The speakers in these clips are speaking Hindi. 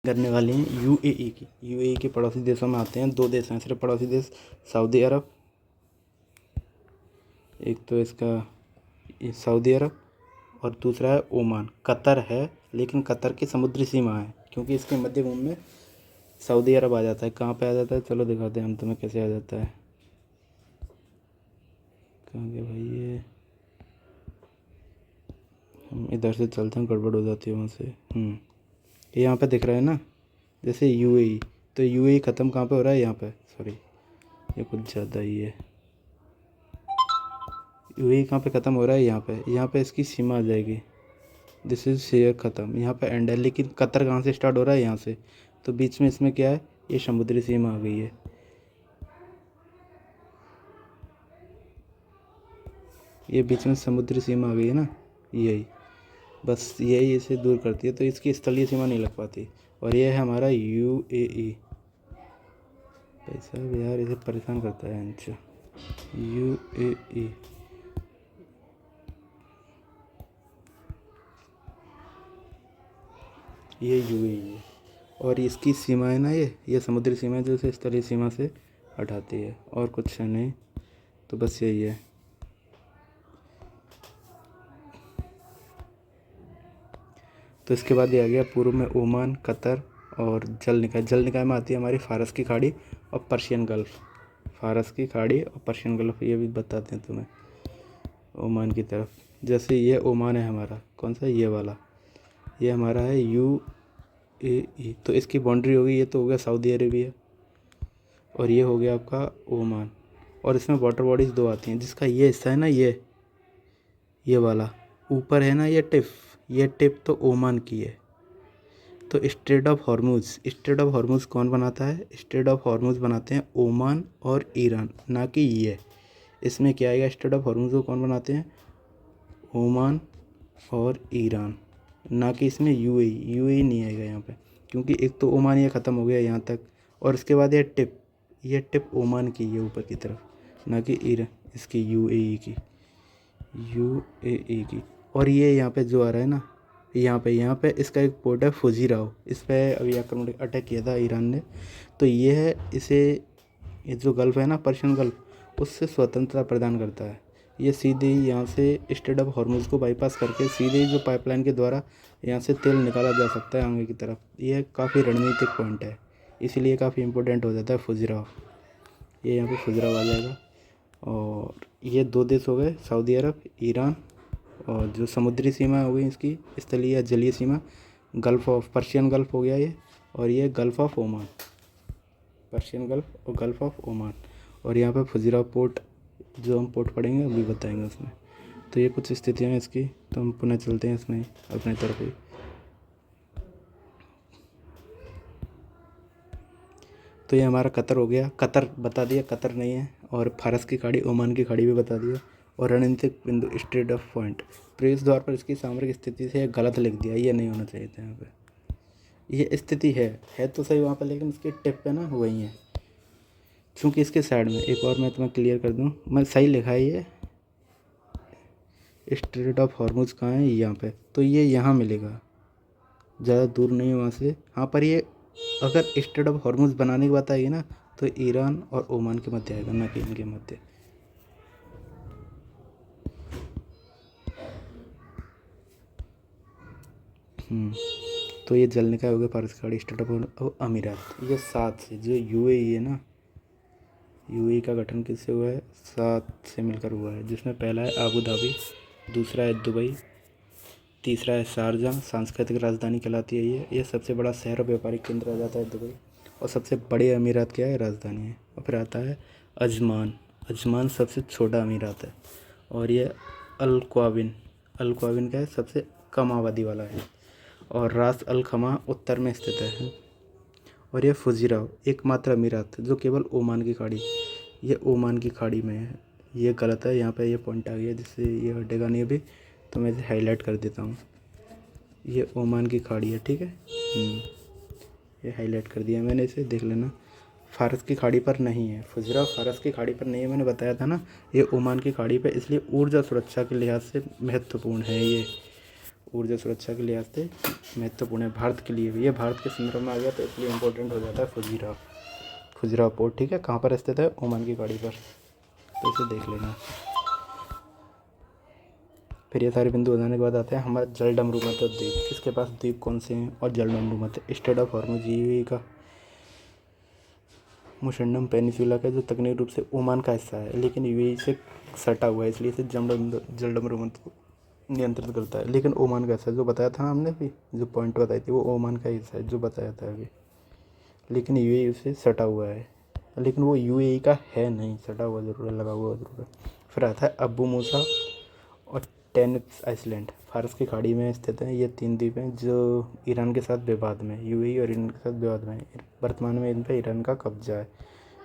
करने वाले हैं यूएई की। यूएई के पड़ोसी देशों में आते हैं, दो देश हैं सिर्फ पड़ोसी देश, सऊदी अरब, एक तो इसका सऊदी अरब और दूसरा है ओमान। कतर है, लेकिन कतर की समुद्री सीमा है, क्योंकि इसके मध्य भूमि में सऊदी अरब आ जाता है। कहाँ पे आ जाता है, चलो दिखाते हैं हम तुम्हें कैसे आ जाता है। कहाँ गया भाई ये, हम इधर से चलते हैं, गड़बड़ हो जाती है वहाँ से। ये यहाँ पे दिख रहा है ना, जैसे यूएई, तो यूएई ख़त्म कहाँ पे हो रहा है, यहाँ पे, सॉरी ये कुछ ज़्यादा ही है। यूएई कहाँ पे ख़त्म हो रहा है, यहाँ पे इसकी सीमा आ जाएगी। दिस इज़ शेयर ख़त्म, यहाँ पे एंड है। लेकिन कतर कहाँ से स्टार्ट हो रहा है, यहाँ से, तो बीच में इसमें क्या है, ये समुद्री सीमा आ गई है। ये बीच में समुद्री सीमा आ गई है ना, यही, बस यही इसे दूर करती है, तो इसकी स्थलीय सीमा नहीं लग पाती। और ये है हमारा यूएई। पैसा यार इसे परेशान करता है अच्छा। यूएई, ये यूएई है, और इसकी सीमा है ना, ये समुद्री सीमा है जो इसे स्थलीय सीमा से हटाती है, और कुछ है नहीं, तो बस यही है। तो इसके बाद ये आ गया पूर्व में ओमान, कतर और जल निकाय में आती है हमारी फारस की खाड़ी और पर्शियन गल्फ़। फारस की खाड़ी और पर्शियन गल्फ़ ये भी बताते हैं तुम्हें ओमान की तरफ। जैसे ये ओमान है हमारा, कौन सा, ये वाला, ये हमारा है यूएई। तो इसकी बाउंड्री होगी, ये तो हो गया सऊदी अरेबिया, और ये हो गया आपका ओमान। और इसमें वाटर बॉडीज़ दो आती हैं, जिसका ये हिस्सा है ना, ये वाला ऊपर है ना, ये टिप तो ओमान की है। तो स्ट्रेट ऑफ हॉर्मुज़ कौन बनाता है, स्ट्रेट ऑफ हॉर्मुज़ बनाते हैं ओमान और ईरान, ना कि ये। इसमें क्या आएगा, स्ट्रेट ऑफ हॉर्मुज़ को कौन बनाते हैं, ओमान और ईरान, ना कि इसमें यूएई नहीं आएगा यहाँ पे, क्योंकि एक तो ओमान ये ख़त्म हो गया यहाँ तक, और इसके बाद ये टिप ओमान की है ऊपर की तरफ, ना कि ईरान, इसकी यूएई की। और ये यहाँ पे जो आ रहा है ना, यहाँ पे इसका एक पोर्ट है फुजीराव, इस पर अभी आक्रमण अटैक किया था ईरान ने। तो ये है, ये जो गल्फ़ है ना, पर्शियन गल्फ़, उससे स्वतंत्रता प्रदान करता है। ये सीधे ही यहाँ से स्ट्रेट ऑफ हॉर्मुज़ को बाईपास करके सीधे ही जो पाइपलाइन के द्वारा यहाँ से तेल निकाला जा सकता है आगे की तरफ। ये काफ़ी रणनीतिक पॉइंट है, इसीलिए काफ़ी इंपॉर्टेंट हो जाता है फुजीराव। ये यहाँ पे फुजीराव आ जाएगा। और ये दो देश हो गए, सऊदी अरब, ईरान, और जो समुद्री सीमा हो गई इसकी स्थलीय या जलीय सीमा, पर्शियन गल्फ़ हो गया ये, और ये gulf of Oman, Persian gulf और गल्फ़ ऑफ ओमान। और यहाँ पे फुजीराव पोर्ट, जो हम पोर्ट पढ़ेंगे अभी बताएंगे उसमें। तो ये कुछ स्थितियाँ हैं इसकी, तो हम पुनः चलते हैं इसमें अपने तरफ ही। तो ये हमारा कतर हो गया, कतर बता दिया, कतर नहीं है, और फारस की खाड़ी, ओमान की खाड़ी भी बता दिया, और रणनीतिक बिंदु स्ट्रेट ऑफ पॉइंट। प्रवेश द्वार पर इसकी सामरिक स्थिति से गलत लिख दिया, ये नहीं होना चाहिए था यहाँ पे। ये स्थिति है तो सही वहाँ पर, लेकिन इसके टिप पे ना वही है, क्योंकि इसके साइड में एक और मैं तुम्हें क्लियर कर दूँ, मैं सही लिखा है ये, स्ट्रेट ऑफ हॉर्मुज़ कहाँ है, यहाँ पे, तो ये यहाँ मिलेगा, ज़्यादा दूर नहीं है वहाँ से। हाँ, पर ये अगर स्ट्रेट ऑफ हॉर्मुज़ बनाने की बात आएगी ना, तो ईरान और ओमान के मध्य आएगा, ना कि इनके मध्य। तो ये जल निकाय हो गया फारस की खाड़ी, स्टेट ऑफ अमीरात। ये 7 से, जो यूएई है ना, यूएई का गठन किससे हुआ है, 7 से मिलकर हुआ है, जिसमें पहला है आबू धाबी, दूसरा है दुबई, तीसरा है शारजाह, सांस्कृतिक राजधानी कहलाती है ये सबसे बड़ा शहर और व्यापारिक केंद्र आ जाता है दुबई, और सबसे बड़े अमीरात क्या है, राजधानी है। और फिर आता है अजमान सबसे छोटा अमीरात है, और ये अल क्वाविन का है, सबसे कम आबादी वाला है, और रास अल खमा उत्तर में स्थित है। और ये फुजीराव एकमात्र अमीरात जो केवल ओमान की खाड़ी, ये ओमान की खाड़ी में है। ये गलत है, यहाँ पे ये पॉइंट आ गया जिससे ये हटेगा नहीं अभी, तो मैं इसे हाईलाइट कर देता हूँ। ये ओमान की खाड़ी है, ठीक है, ये हाईलाइट कर दिया मैंने, इसे देख लेना। फारस की खाड़ी पर नहीं है, फुजरा फारस की खाड़ी पर नहीं है, मैंने बताया था ना, ये ओमान की खाड़ी पे, इसलिए ऊर्जा सुरक्षा के लिहाज से महत्वपूर्ण है ये। ऊर्जा सुरक्षा के लिहाज से महत्वपूर्ण है भारत के लिए भी। ये भारत के संदर्भ में आ गया तो इसलिए इम्पोर्टेंट हो जाता है फुजिराव पोर्ट। ठीक है, कहाँ पर स्थित है? ओमान की खाड़ी पर, तो इसे देख लेना। फिर ये सारे बिंदु हो जाने के बाद आते हैं हमारा जलडमरूमत द्वीप। किसके पास द्वीप कौन से हैं? और जलडमरूमत स्टेट ऑफ हॉर्मुज यूएई का मुशंडम पेनिसुला का जो तकनीकी रूप से ओमान का हिस्सा है लेकिन यूएई से सटा हुआ है, इसलिए इसे जलडमरूमत को नियंत्रित करता है। लेकिन ओमान का हिस्सा जो बताया था हमने भी, जो पॉइंट बताई थी वो ओमान का हिस्सा है जो बताया था अभी, लेकिन यूएई से सटा हुआ है, लेकिन वो यूएई का है नहीं, सटा हुआ जरूर है, लगा हुआ जरूर है। फिर आता है अबू मूसा और टेनिस आइसलैंड, फारस की खाड़ी में स्थित है। ये 3 द्वीप हैं जो ईरान के साथ विवाद में, यूएई और ईरान के साथ विवाद में, वर्तमान में इन पर ईरान का कब्जा है।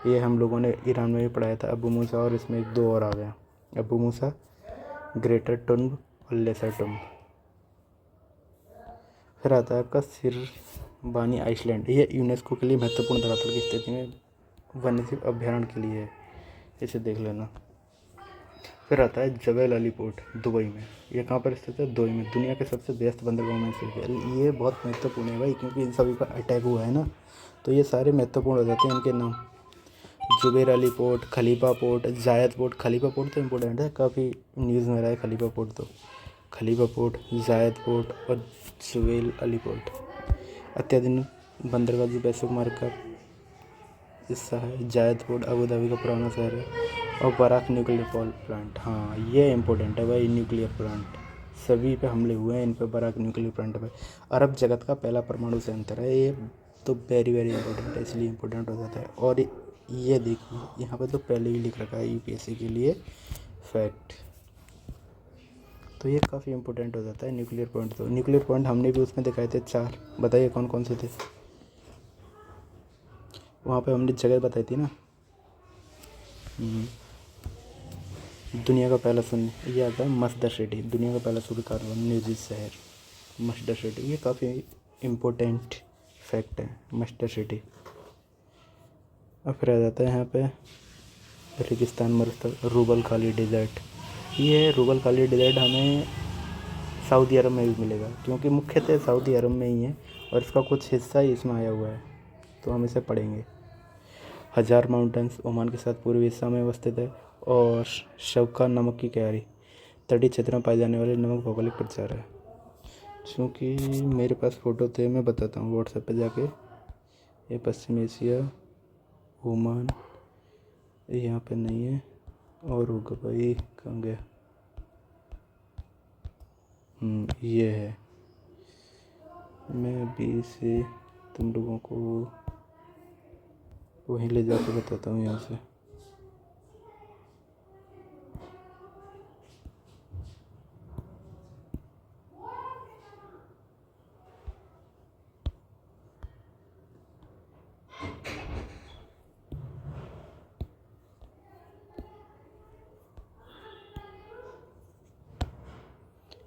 ये हम लोगों ने ईरान में भी पढ़ाया था, अबू मूसा और इसमें 2 और आ गए, अबू मूसा, ग्रेटर टुम्ब और लेसर टुम्ब। फिर आता है आपका सिरबानी आइसलैंड, ये यूनेस्को के लिए महत्वपूर्ण धरातल की स्थिति में वन्यजीव अभ्यारण्य के लिए है, इसे देख लेना। फिर आता है जबल अली पोर्ट दुबई में, ये कहाँ पर स्थित है? दुबई में, दुनिया के सबसे व्यस्त बंदरगाहों में से है। ये बहुत महत्वपूर्ण है भाई, क्योंकि इन सभी पर अटैक हुआ है ना, तो ये सारे महत्वपूर्ण हो जाते हैं इनके नाम। जुबैर अली पोर्ट, खलीफा पोर्ट, जायद पोर्ट। खलीफा पोर्ट तो इम्पोर्टेंट है, काफ़ी न्यूज़ में रहा है खलीफा पोर्ट, तो खलीफा पोर्ट, जायद पोर्ट और जुबैर अली पोर्ट। अत्याधुनिक बंदरगाह जो वैश्विक मार्ग का हिस्सा है। जायद पोर्ट अबू धाबी का पुराना शहर है। और बराक न्यूक्लियर पावर प्लांट, हाँ ये इंपॉर्टेंट है भाई, न्यूक्लियर प्लांट सभी पे हमले हुए हैं इन पे, बराक न्यूक्लियर प्लांट पे। अरब जगत का पहला परमाणु संयंत्र है ये, तो वेरी वेरी इंपॉर्टेंट है, इसलिए इंपॉर्टेंट हो जाता है। और ये देखिए यहाँ पे तो पहले ही लिख रखा है यूपीएससी के लिए फैक्ट, तो ये काफ़ी इंपॉर्टेंट हो जाता है न्यूक्लियर पॉइंट। तो न्यूक्लियर पॉइंट हमने भी उसमें दिखाए थे 4, बताइए कौन कौन से थे? वहाँ पे हमने जगह बताई थी ना। दुनिया का पहला शून्य, ये आता है मस्दर सिटी, दुनिया का पहला सूर्य कार्बन निर्जित शहर मस्दर सिटी, ये काफ़ी इम्पोर्टेंट फैक्ट है मस्दर सिटी। अब फिर आ जाता है यहाँ पे रेगिस्तान मरुस्थल, रूबल खाली डेजर्ट। ये रूबल खाली डेजर्ट हमें सऊदी अरब में भी मिलेगा, क्योंकि मुख्यतः सऊदी अरब में ही है और इसका कुछ हिस्सा ही इसमें आया हुआ है, तो हम इसे पढ़ेंगे। हजार माउंटेन्स ओमान के साथ पूर्वी हिस्सा में अवस्थित है। और शवका नमक की क्यारी, तटीय क्षेत्र में पाए जाने वाले नमक भौगोलिक प्रचार है। चूँकि मेरे पास फ़ोटो थे, मैं बताता हूँ व्हाट्सएप पे जाके। ये पश्चिम एशिया, ओमान, यहाँ पे नहीं है, और होगा भाई, कहाँ गया? ये है। मैं अभी से तुम लोगों को वहीं ले जाके बताता हूँ यहाँ से।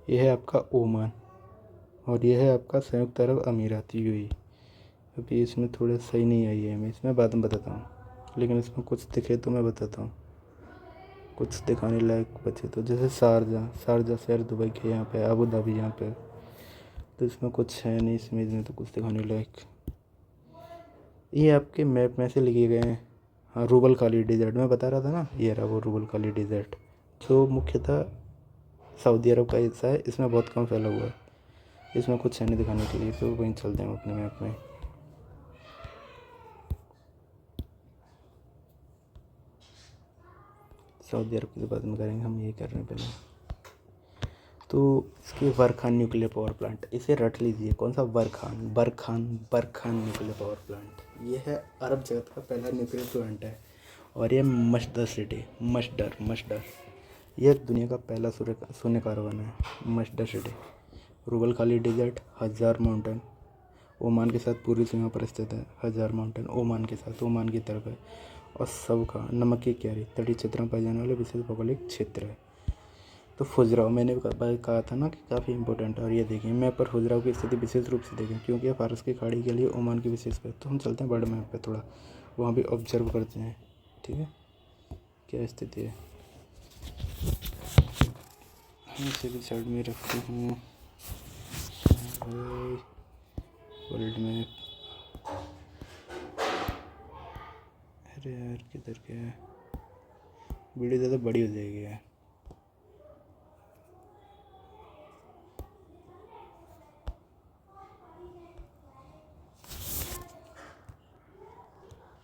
यह है आपका ओमान और यह है आपका संयुक्त अरब अमीरात यूएई। अभी इसमें थोड़ा सही नहीं आई है, मैं इसमें बाद में बताता हूँ, लेकिन इसमें कुछ दिखे तो मैं बताता हूँ, कुछ दिखाने लायक बचे तो। जैसे शारजा शहर दुबई के यहाँ पे, अबू धाबी यहाँ पे, तो इसमें कुछ है नहीं इस इमेज में तो कुछ दिखाने लायक। ये आपके मैप में से लिखे गए हैं। हाँ, रूबल खाली डेजर्ट मैं बता रहा था ना, ये रहा वो रूबल खाली डेजर्ट, जो मुख्यतः सऊदी अरब का हिस्सा है, इसमें बहुत कम फैला हुआ है, इसमें कुछ है नहीं दिखाने के लिए, तो वहीं चलते हैं अपने मैप में। सऊदी अरब की बात में करेंगे, हम ये कर रहे हैं पहले। तो इसके बरखान न्यूक्लियर पावर प्लांट, इसे रट लीजिए, कौन सा? बरखान न्यूक्लियर पावर प्लांट, ये है अरब जगत का पहला न्यूक्लियर प्लांट है। और ये मस्दर सिटी, मस्दर यह दुनिया का पहला शून्य कार्बन है, मस्दर सिटी। रूबल खाली डेजर्ट, हजार माउंटेन, ओमान के साथ पूर्वी सीमा पर स्थित है। हजार माउंटेन ओमान के साथ, ओमान की तरफ है। और सबका नमक की क्यारी, तटीय क्षेत्र में पाए जाने वाले विशेष भौगोलिक क्षेत्र है। तो फुजराव मैंने कहा था ना कि काफ़ी इंपॉर्टेंट है। और ये देखिए मैप पर फुजराव की स्थिति विशेष रूप से देखें, क्योंकि फारस की खाड़ी के लिए ओमान की विशेष है। तो हम चलते हैं बड़े मैप पे, थोड़ा वहाँ भी ऑब्जर्व करते हैं, ठीक है, क्या स्थिति है। इसे भी साइड में रखते हूँ। World map. अरे यार किधर क्या है, वीडियो ज़्यादा बड़ी हो जाएगी यार।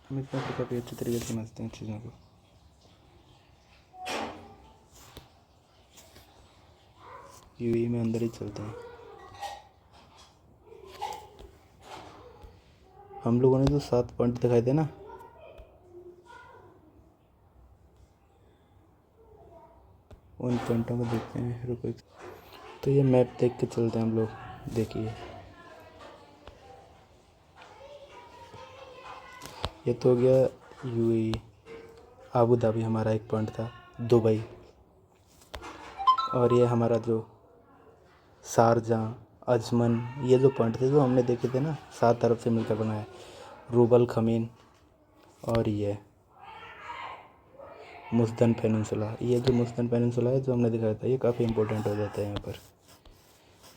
हम इसमें तो काफ़ी अच्छे तरीके से समझते हैं चीज़ों को। यूएई में अंदर ही चलते हैं। हम लोगों ने जो 7 पॉइंट दिखाए थे ना, उन पॉइंटों को देखते हैं, रुको। तो ये मैप देख के चलते हैं हम लोग। देखिए ये तो हो गया यूएई। आबू धाबी हमारा एक पॉइंट था, दुबई, और ये हमारा जो शारजाह, अजमन, ये जो पॉइंट थे जो हमने देखे थे ना, 7 अरब से मिलकर बनाए। रूबल खमीन, और ये मुस्दन पेनिनसुला। ये जो मुस्दन पेनिनसुला है जो हमने दिखाया था, ये काफ़ी इम्पोर्टेंट हो जाता है यहाँ पर।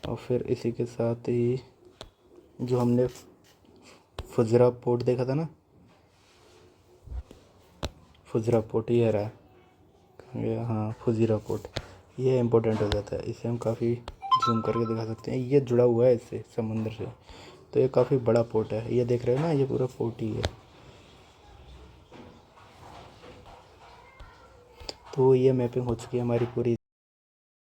और फिर इसी के साथ ही जो हमने फुजरा पोर्ट देखा था ना, फुजरा पोर्ट ये रहा, हाँ फुजीरा पोर्ट, ये इम्पोर्टेंट हो जाता है। इसे हम काफ़ी जूम करके दिखा सकते हैं, ये जुड़ा हुआ है इससे, समंदर से। तो ये काफ़ी बड़ा पोर्ट है, ये देख रहे हो ना, ये पूरा पोर्ट ही है। तो ये मैपिंग हो चुकी है हमारी पूरी